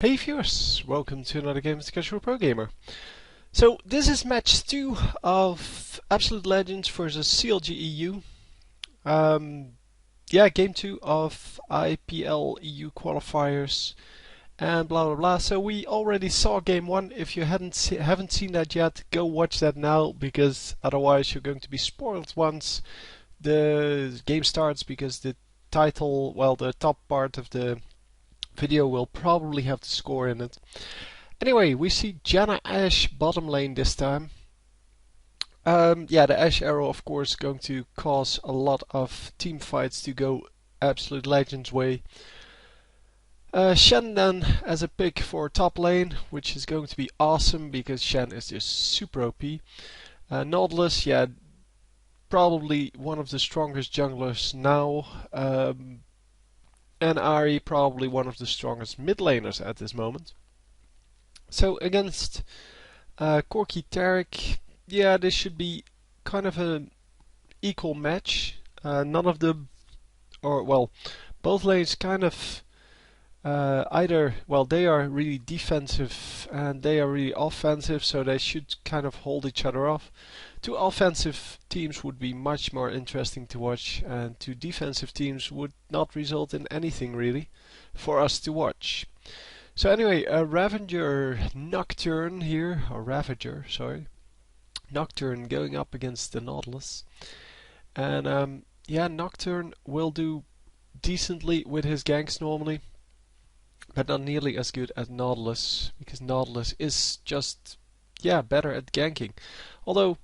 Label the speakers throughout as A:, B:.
A: Hey viewers, welcome to another game of the Casual Pro Gamer. So this is match 2 of Absolute Legends versus CLG EU. Game 2 of IPL EU qualifiers and blah blah blah. So we already saw game 1. If you haven't seen that yet, go watch that now, because otherwise you're going to be spoiled once the game starts, because the title, well, the top part of the video will probably have the score in it. Anyway, we see Janna Ashe bottom lane this time. The Ashe arrow, of course, going to cause a lot of team fights to go Absolute Legends way. Shen then as a pick for top lane, which is going to be awesome because Shen is just super OP. Nautilus, probably one of the strongest junglers now. And Ahri, probably one of the strongest mid laners at this moment. So against Corki Tarek, this should be kind of an equal match. None of them, both lanes kind of they are really defensive and they are really offensive, so they should kind of hold each other off. Two offensive teams would be much more interesting to watch, and two defensive teams would not result in anything really for us to watch. So anyway, Ravager Nocturne here, or Ravager, sorry. Nocturne going up against the Nautilus. And Nocturne will do decently with his ganks normally, but not nearly as good as Nautilus, because Nautilus is just, better at ganking. Although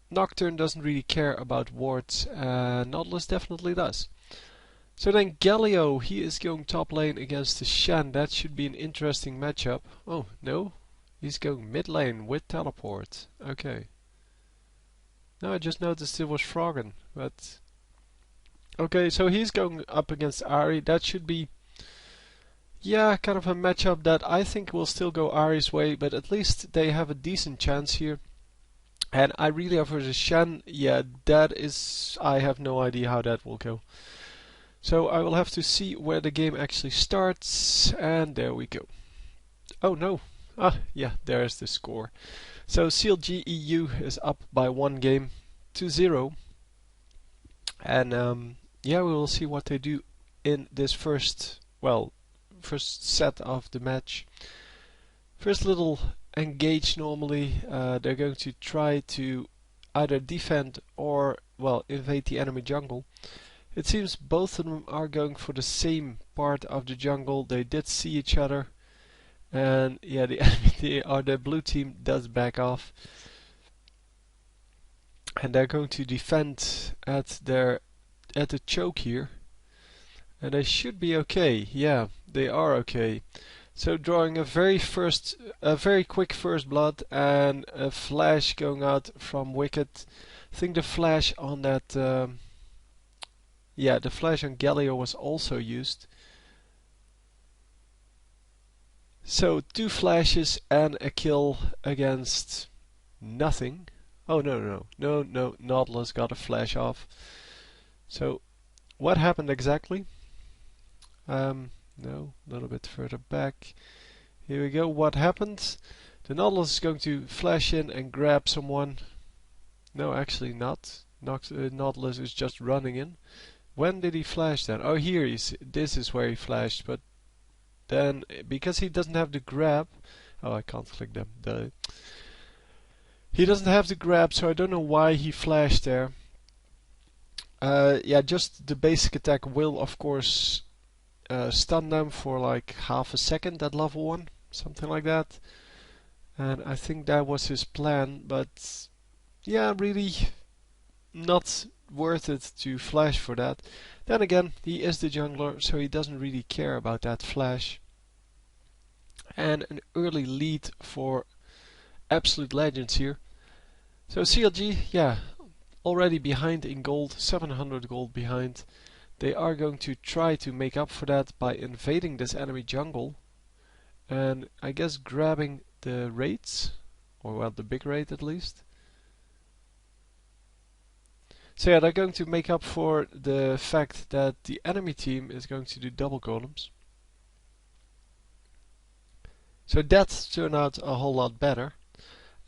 A: Nocturne doesn't really care about wards, Nautilus definitely does. So then Galio, he is going top lane against the Shen. That should be an interesting matchup. Oh, no. He's going mid lane with teleport. Okay. No, I just noticed it was Froggen, but... Okay, so he's going up against Ahri. That should be... kind of a matchup that I think will still go Ahri's way, but at least they have a decent chance here. And Irelia versus Shen, that is... I have no idea how that will go. So I will have to see where the game actually starts, and there we go. Oh no! There's the score. So CLG EU is up by 1 game to 0. And we will see what they do in this first set of the match. First little engage normally. They're going to try to either defend or, invade the enemy jungle. It seems both of them are going for the same part of the jungle. They did see each other. And the enemy, or the blue team, does back off. And they're going to defend at the choke here. And they should be okay. Yeah, they are okay. So drawing a very quick first blood and a flash going out from Wicked. I think the flash on that, the flash on Galio was also used. So 2 flashes and a kill against nothing. Oh no, Nautilus got a flash off. So what happened exactly? No, a little bit further back. Here we go. What happened? The Nautilus is going to flash in and grab someone. No, actually not. Nautilus is just running in. When did he flash then? Oh, here. This is where he flashed. But then, because he doesn't have the grab... Oh, I can't click them. He doesn't have the grab, so I don't know why he flashed there. Just the basic attack will, of course... stun them for like half a second at level 1, something like that. And I think that was his plan, but really not worth it to flash for that. Then again, he is the jungler, so he doesn't really care about that flash. And an early lead for Absolute Legends here. So CLG, already behind in gold, 700 gold behind. They are going to try to make up for that by invading this enemy jungle and I guess grabbing the raids, or the big raid at least. So they're going to make up for the fact that the enemy team is going to do double golems. So that turned out a whole lot better.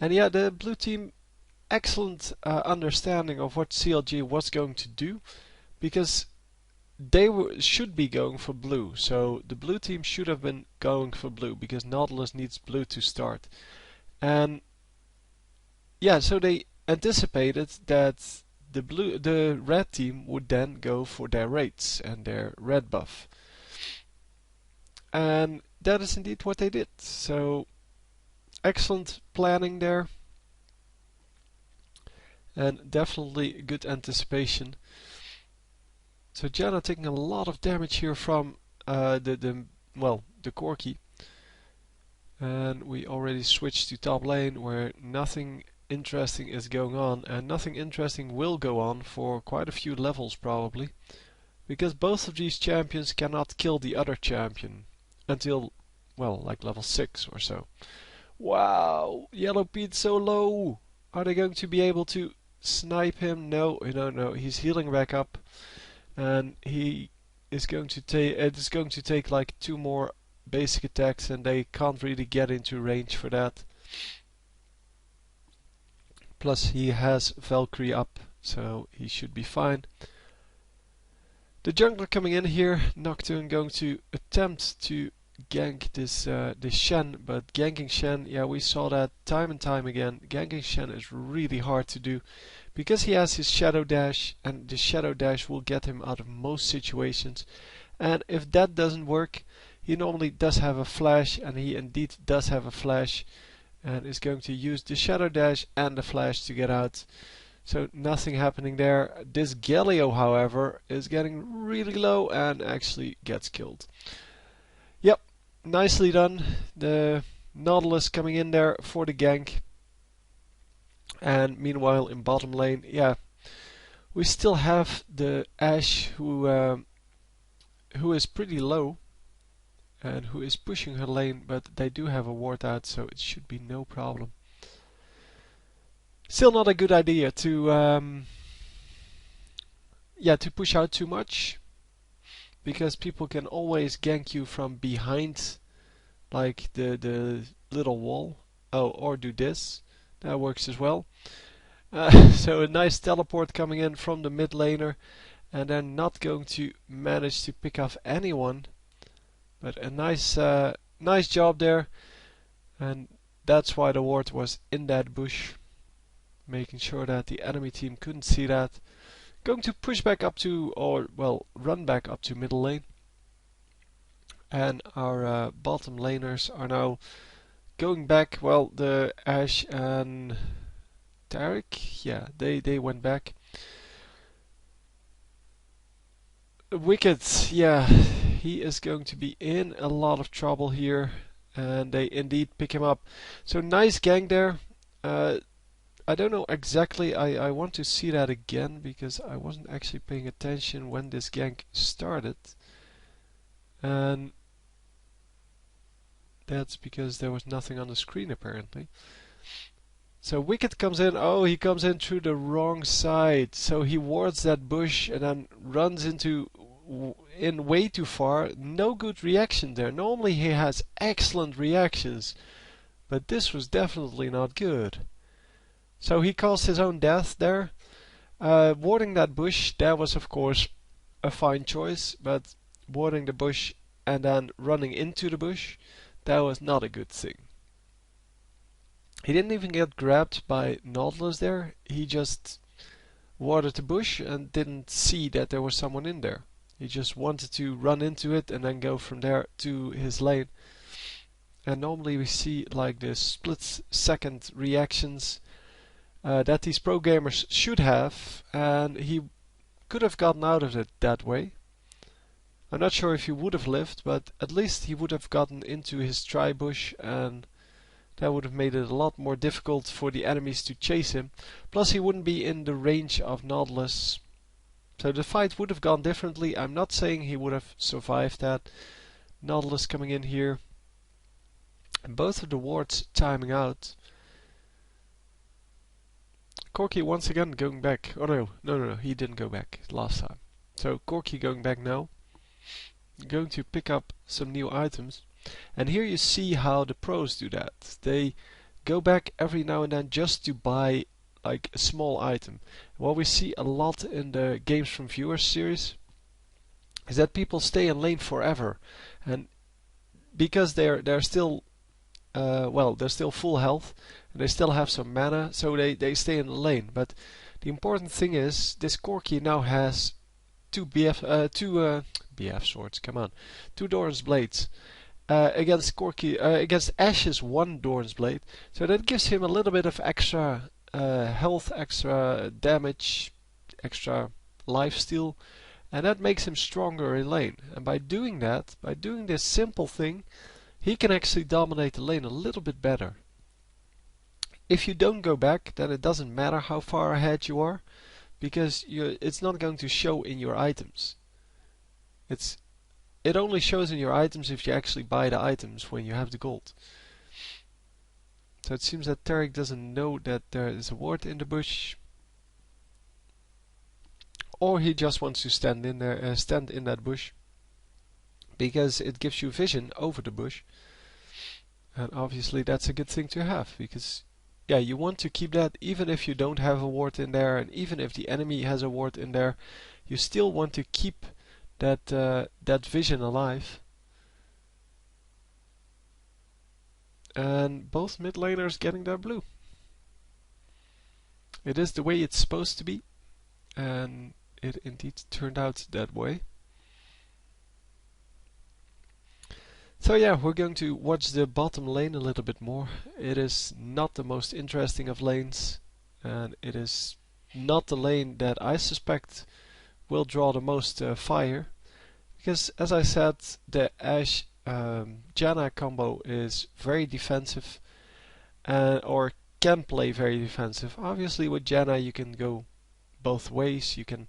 A: And yeah, the blue team, excellent understanding of what CLG was going to do, because they should be going for blue. So the blue team should have been going for blue, because Nautilus needs blue to start. And yeah, so they anticipated that the red team would then go for their raids and their red buff. And that is indeed what they did. So excellent planning there. And definitely good anticipation. So Janna taking a lot of damage here from the Corki. And we already switched to top lane where nothing interesting is going on, and nothing interesting will go on for quite a few levels probably, because both of these champions cannot kill the other champion until, well, like level 6 or so. Wow, Yellow Pete so low! Are they going to be able to snipe him? No, no, he's healing back up, and he is going to take. It is going to take like 2 more basic attacks, and they can't really get into range for that. Plus he has Valkyrie up, so he should be fine. The jungler coming in here, Nocturne going to attempt to gank this Shen, but ganking Shen, yeah, we saw that time and time again. Ganking Shen is really hard to do, because he has his Shadow Dash, and the Shadow Dash will get him out of most situations. And if that doesn't work, he normally does have a flash, and he indeed does have a flash, and is going to use the Shadow Dash and the flash to get out. So nothing happening there. This Galio, however, is getting really low and actually gets killed. Yep, nicely done. The Nautilus coming in there for the gank. And meanwhile in bottom lane, yeah, we still have the Ashe who is pretty low and who is pushing her lane, but they do have a ward out, so it should be no problem. Still not a good idea to to push out too much, because people can always gank you from behind, like the little wall. Oh, or do this. That works as well. So a nice teleport coming in from the mid laner, and they're not going to manage to pick off anyone. But a nice job there, and that's why the ward was in that bush, making sure that the enemy team couldn't see that. Going to push back up to, or well, run back up to middle lane, and our bottom laners are now going back. Well, the Ashe and Taric, yeah, they went back. Wicked, yeah, he is going to be in a lot of trouble here, and they indeed pick him up. So nice gang there. I don't know exactly, I want to see that again, because I wasn't actually paying attention when this gank started. And that's because there was nothing on the screen apparently. So Wicked comes in. Oh, he comes in through the wrong side. So he wards that bush and then runs in way too far. No good reaction there. Normally he has excellent reactions, but this was definitely not good. So he caused his own death there. Warding that bush, that was of course a fine choice, but warding the bush and then running into the bush, that was not a good thing. He didn't even get grabbed by Nautilus there. He just warded the bush and didn't see that there was someone in there. He just wanted to run into it and then go from there to his lane. And normally we see like the split second reactions that these pro gamers should have, and he could have gotten out of it that way. I'm not sure if he would have lived, but at least he would have gotten into his tri-bush, and that would have made it a lot more difficult for the enemies to chase him. Plus he wouldn't be in the range of Nautilus. So the fight would have gone differently. I'm not saying he would have survived that. Nautilus coming in here. And both of the wards timing out. Corki once again going back. Oh no, he didn't go back last time. So Corki going back now. Going to pick up some new items. And here you see how the pros do that. They go back every now and then just to buy like a small item. What we see a lot in the Games from Viewers series is that people stay in lane forever, and because they're still they're still full health and they still have some mana, so they stay in the lane. But the important thing is this Corki now has two BF swords. Come on, two Doran's blades. Against Corki, against Ash's one Doran's blade, so that gives him a little bit of extra health, extra damage, extra lifesteal, and that makes him stronger in lane. And by doing that, by doing this simple thing, he can actually dominate the lane a little bit better. If you don't go back, then it doesn't matter how far ahead you are, because it's not going to show in your items. It only shows in your items if you actually buy the items when you have the gold. So it seems that Tarek doesn't know that there is a ward in the bush, or he just wants to stand in that bush, because it gives you vision over the bush, and obviously that's a good thing to have, because yeah, you want to keep that even if you don't have a ward in there, and even if the enemy has a ward in there, you still want to keep that vision alive. And both mid laners getting their blue. It is the way it's supposed to be, and it indeed turned out that way. So yeah, we're going to watch the bottom lane a little bit more. It is not the most interesting of lanes, and it is not the lane that I suspect will draw the most fire, because as I said, the Ashe Janna combo is very defensive, or can play very defensive. Obviously with Janna you can go both ways. You can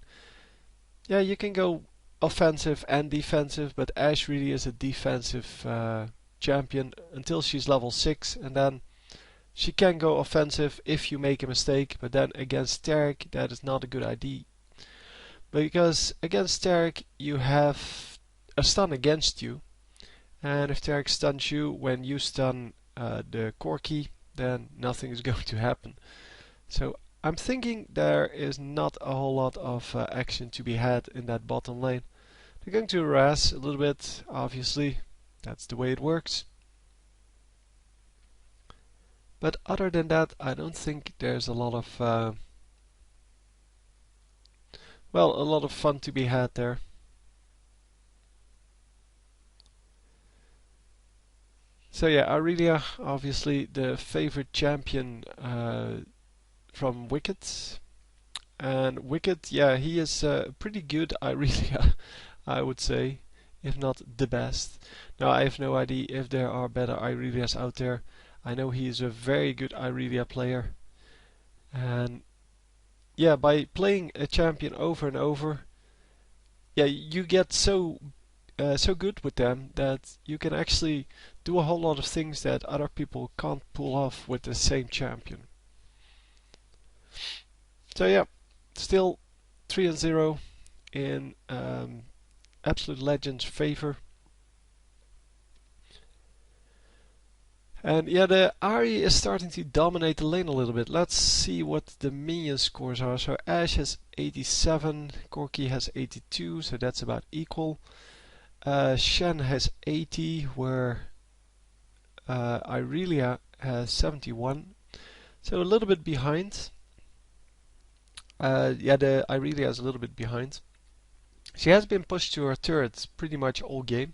A: go offensive and defensive, but Ashe really is a defensive champion until she's level 6, and then she can go offensive if you make a mistake, but then against Tarek that is not a good idea. Because against Tarek you have a stun against you, and if Tarek stuns you when you stun the Corki, then nothing is going to happen. So I'm thinking there is not a whole lot of action to be had in that bottom lane. They're going to harass a little bit, obviously, that's the way it works. But other than that, I don't think there's a lot of a lot of fun to be had there. So yeah, Aurelia, obviously the favorite champion from Wicked. And Wicked, yeah, he is pretty good Aurelia, I would say, if not the best. Now I have no idea if there are better Aurelias out there. I know he is a very good Aurelia player. And yeah, by playing a champion over and over, yeah, you get so good with them that you can actually do a whole lot of things that other people can't pull off with the same champion. So yeah, still 3-0 in Absolute Legend's favor. And yeah, the Ahri is starting to dominate the lane a little bit. Let's see what the minion scores are. So Ashe has 87, Corki has 82, so that's about equal. Shen has 80, where Aurelia has 71. So a little bit behind. Yeah, the Aurelia is a little bit behind. She has been pushed to her turret pretty much all game.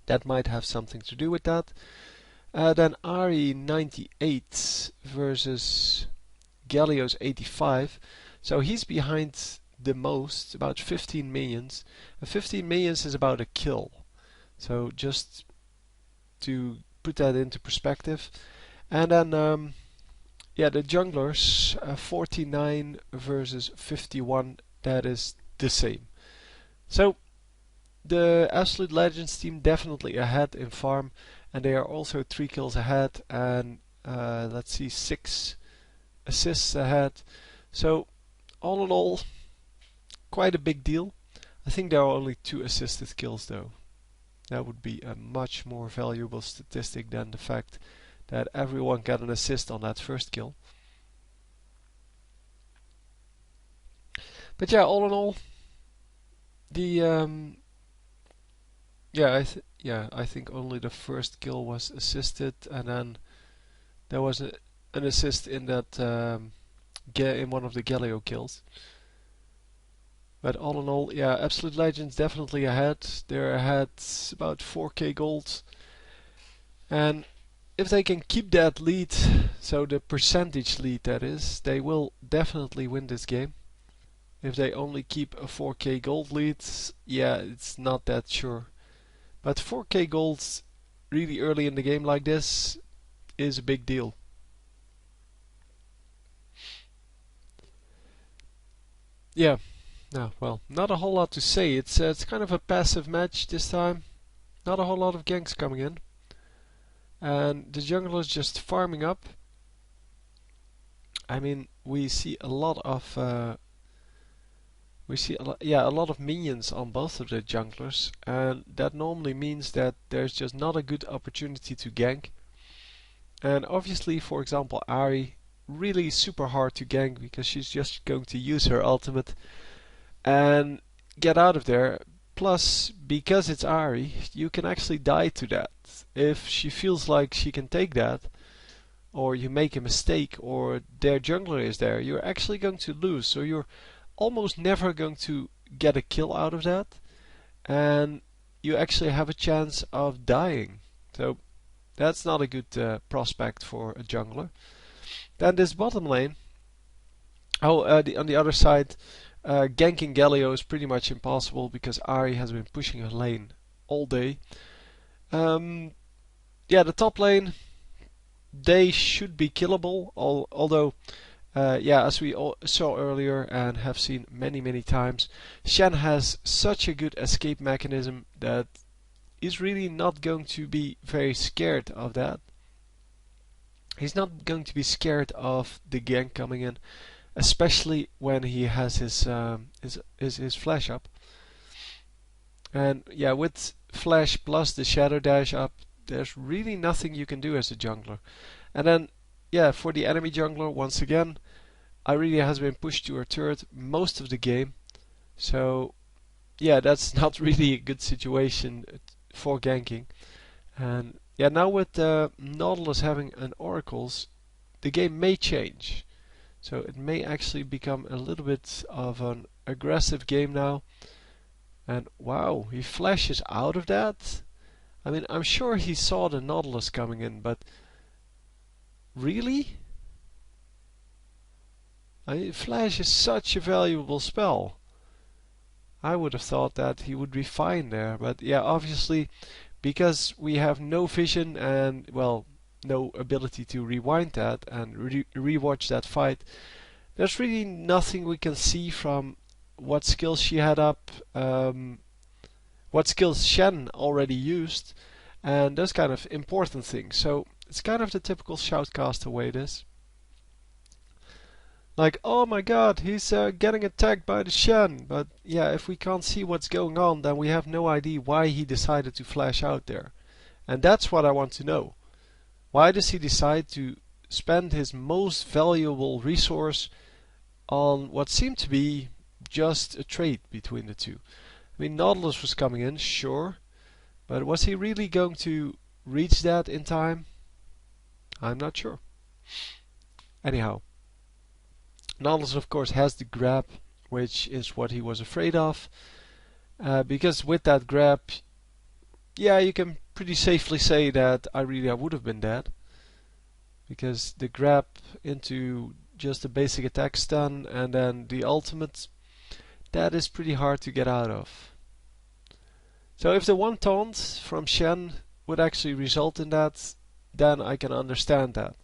A: That might have something to do with that. Then Ahri 98 versus Galio's 85. So he's behind the most, about 15 minions. 15 minions is about a kill. So just to put that into perspective. And then yeah, the junglers 49 versus 51, that is the same. So the Absolute Legends team definitely ahead in farm, and they are also 3 kills ahead, and let's see, 6 assists ahead. So all in all, quite a big deal. I think there are only 2 assisted kills though. That would be a much more valuable statistic than the fact that everyone got an assist on that first kill. But yeah, all in all, the I think only the first kill was assisted, and then there was an assist in that in one of the Galio kills. But all in all, yeah, Absolute Legends definitely ahead. They're ahead about 4k gold, and if they can keep that lead, so the percentage lead that is, they will definitely win this game. If they only keep a 4k gold lead, yeah, it's not that sure. But 4k gold really early in the game like this is a big deal. Yeah, no, well, not a whole lot to say. It's kind of a passive match this time. Not a whole lot of ganks coming in. And the jungler is just farming up. I mean, we see a lot of a lot of minions on both of the junglers, and that normally means that there's just not a good opportunity to gank. And obviously, for example, Ahri, really super hard to gank because she's just going to use her ultimate and get out of there. Plus, because it's Ahri, you can actually die to that. If she feels like she can take that, or you make a mistake, or their jungler is there, you're actually going to lose. So you're almost never going to get a kill out of that, and you actually have a chance of dying. So that's not a good prospect for a jungler. Then this bottom lane, on the other side, ganking Galio is pretty much impossible because Ahri has been pushing her lane all day. Yeah, the top lane, they should be killable, although yeah, as we saw earlier and have seen many times, Shen has such a good escape mechanism that he's really not going to be very scared of that. He's not going to be scared of the gank coming in, especially when he has his flash up. And yeah, with flash plus the shadow dash up, there's really nothing you can do as a jungler. And then, yeah, for the enemy jungler, once again, Irelia has been pushed to her turret most of the game. So, yeah, that's not really a good situation for ganking. And yeah, now with Nautilus having an Oracles, the game may change. So it may actually become a little bit of an aggressive game now. And wow, he flashes out of that. I mean, I'm sure he saw the Nautilus coming in, but really? I mean, Flash is such a valuable spell. I would have thought that he would be fine there, but yeah, obviously, because we have no vision and, well, no ability to rewind that and rewatch that fight, there's really nothing we can see from what skills she had up, what skills Shen already used, and those kind of important things. So it's kind of the typical shoutcaster way this. Like, oh my god, he's getting attacked by the Shen. But yeah, if we can't see what's going on, then we have no idea why he decided to flash out there. And that's what I want to know. Why does he decide to spend his most valuable resource on what seemed to be just a trade between the two? I mean, Nautilus was coming in, sure. But was he really going to reach that in time? I'm not sure. Anyhow. Nautilus, of course, has the grab, which is what he was afraid of. Because with that grab, yeah, you can pretty safely say that Irelia would have been dead. Because the grab into just a basic attack stun and then the ultimate, that is pretty hard to get out of. So if the one taunt from Shen would actually result in that, then I can understand that.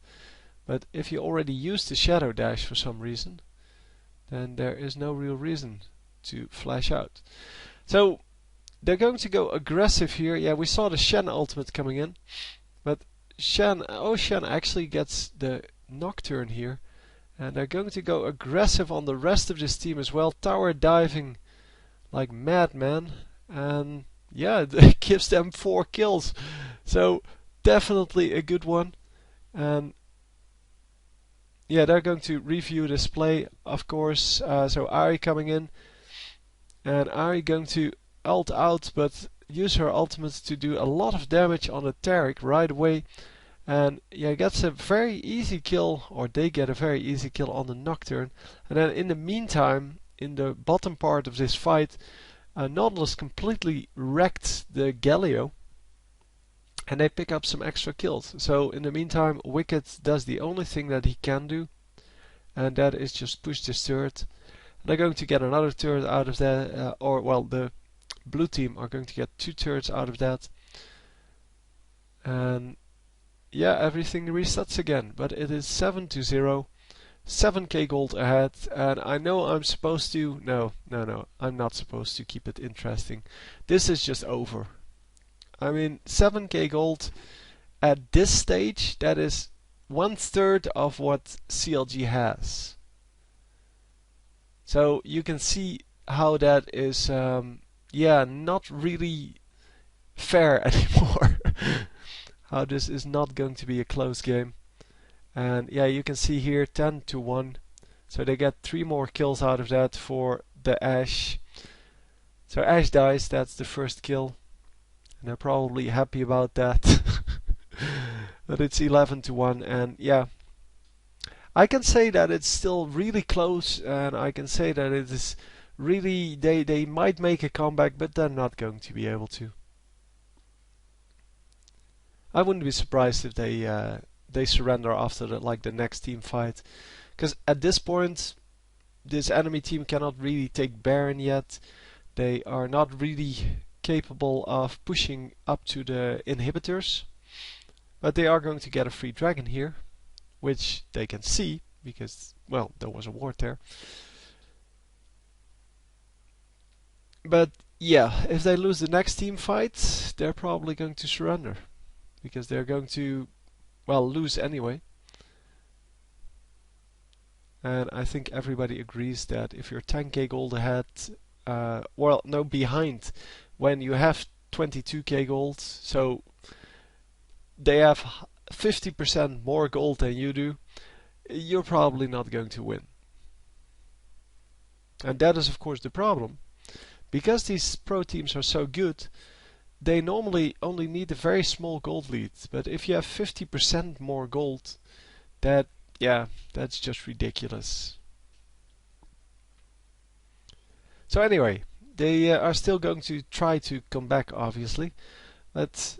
A: But if you already used the shadow dash for some reason, then there is no real reason to flash out. So they're going to go aggressive here. Yeah, we saw the Shen ultimate coming in, but Shen actually gets the Nocturne here, and they're going to go aggressive on the rest of this team as well, tower diving like madmen. And yeah, it gives them 4 kills. So definitely a good one. And yeah, they're going to review this play, of course. So Ari coming in, and Ari going to ult out, but use her ultimate to do a lot of damage on the Taric right away. And yeah, gets a very easy kill, or they get a very easy kill on the Nocturne. And then in the meantime, in the bottom part of this fight, Nautilus completely wrecked the Galio, and they pick up some extra kills. So in the meantime, Wicked does the only thing that he can do, and that is just push this turret. And they're going to get another turret out of that, or well, the blue team are going to get 2 turrets out of that. And yeah, everything resets again, but it is 7-0, 7k gold ahead, and I know I'm supposed to, no, I'm not supposed to keep it interesting. This is just over. I mean, 7k gold at this stage, that is 1/3 of what CLG has. So you can see how that is, yeah, not really fair anymore. How this is not going to be a close game. And yeah, you can see here 10-1. So they get 3 more kills out of that for the Ashe. So Ashe dies, that's the first kill. And they're probably happy about that. But it's 11-1, and yeah, I can say that it's still really close, and I can say that it is really, they might make a comeback, but they're not going to be able to. I wouldn't be surprised if they surrender after the next team fight, because at this point this enemy team cannot really take Baron yet. They are not really capable of pushing up to the inhibitors, but they are going to get a free dragon here, which they can see because, well, there was a ward there. But yeah, if they lose the next team fight, they're probably going to surrender, because they're going to, well, lose anyway. And I think everybody agrees that if you're 10k gold ahead, well, no, behind, when you have 22k gold, so they have 50% more gold than you do, you're probably not going to win. And that is of course the problem. Because these pro teams are so good, they normally only need a very small gold lead. But if you have 50% more gold, that's just ridiculous. So anyway, they are still going to try to come back, obviously. But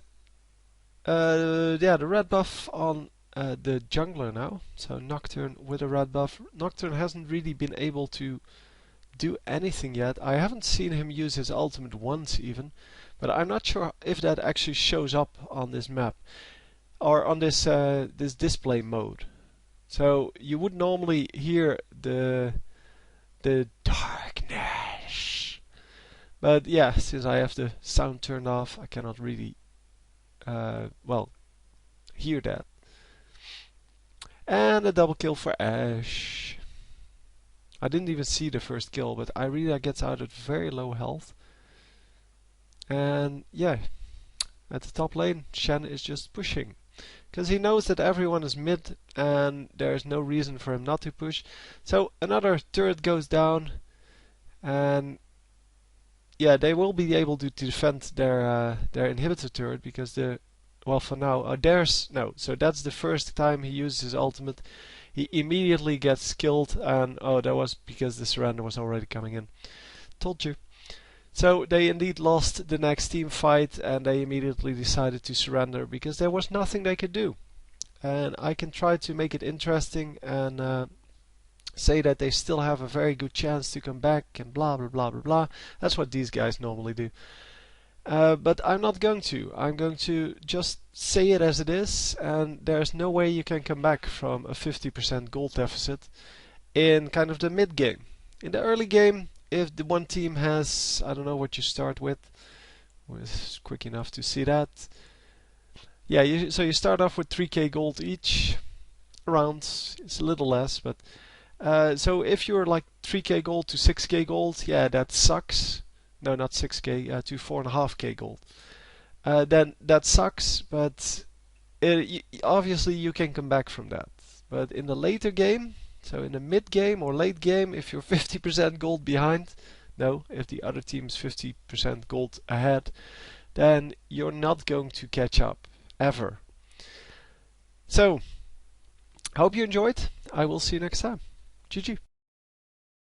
A: yeah, the red buff on the jungler now. So Nocturne with a red buff. Nocturne hasn't really been able to do anything yet. I haven't seen him use his ultimate once even, but I'm not sure if that actually shows up on this map or on this this display mode. So you would normally hear the darkness, but yeah, since I have the sound turned off, I cannot really well hear that. And a double kill for Ashe. I didn't even see the first kill, but Irida gets out at very low health. And yeah, at the top lane, Shen is just pushing. Because he knows that everyone is mid and there's no reason for him not to push. So another turret goes down, and yeah, they will be able to defend their inhibitor turret, because well, for now, there's no. So that's the first time he uses his ultimate. He immediately gets killed, and oh, that was because the surrender was already coming in. Told you. So they indeed lost the next team fight, and they immediately decided to surrender because there was nothing they could do. And I can try to make it interesting and say that they still have a very good chance to come back and blah blah blah blah blah. That's what these guys normally do. But I'm not going to. I'm going to just say it as it is, and there's no way you can come back from a 50% gold deficit in kind of the mid game. In the early game, if the one team has, I don't know what you start with, it's quick enough to see that. Yeah, so you start off with 3k gold each, around, it's a little less, but so if you're like 3k gold to 6k gold, yeah, that sucks. no, not 6k, to 4.5k gold. Then that sucks, but obviously you can come back from that. But in the later game, so in the mid game or late game, if you're 50% gold behind, no, if the other team's 50% gold ahead, then you're not going to catch up, ever. So, hope you enjoyed. I will see you next time. GG.